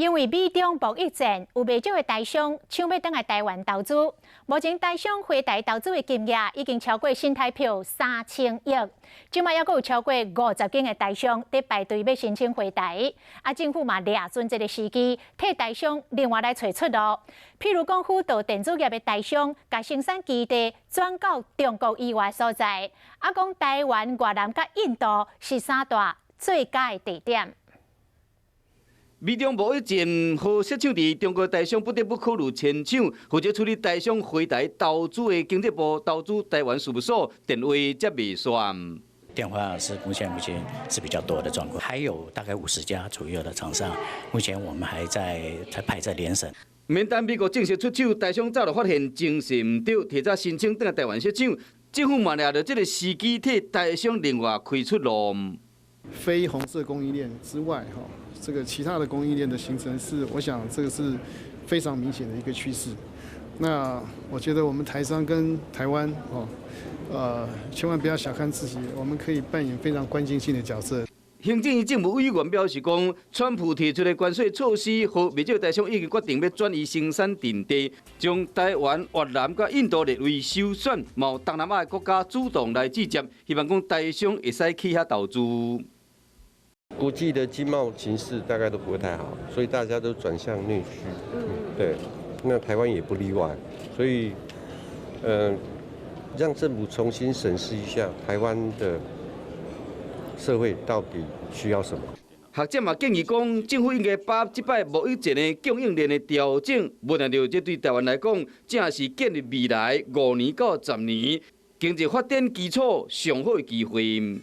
因为美中贸易战，有不少的台商抢要返来台湾投资。目前台商回台投资的金额已经超过新台币3000亿。今麦还阁有超过50间的台商在排队要申请回台。政府嘛抓准这个时机，替台商另外来找出路。譬如讲，辅导电子业的台商，把生产基地转到中国以外所在。讲台湾、越南甲印度是三大最佳的地点。美中贸易战和涉抢伫中国台商不得不考虑迁厂，或者处理台商回台投资的经济部投资台湾事务所电话接未线。电话是目前是比较多的状况，还有大概50家左右的厂商，目前我们还排在联审。免等美国正式出手，台商早就发现情势唔对，提早申请返来台湾设厂，政府嘛抓着这个时机替台商另外开出路。非红色供应链之外，这个其他的供应链的形成是，我想这个是非常明显的一个趋势。那我觉得我们台商跟台湾千万不要小看自己，我们可以扮演非常关键性的角色。行政院政务委员表示讲，川普提出的关税措施，和未少台商已经决定要转移生产阵地，将台湾、越南甲印度列为首选，由东南亚的国家主动来制接，希望讲台商会使去遐投资。国际的经贸形势大概都不会太好，所以大家都转向内需。对，那台湾也不例外，所以让政府重新审视一下台湾的社会到底需要什么。学者嘛建议讲，政府应该把这摆贸易战的供应链的调整，无论着这对台湾来讲，正是建立未来5年到10年经济发展基础上好的机会。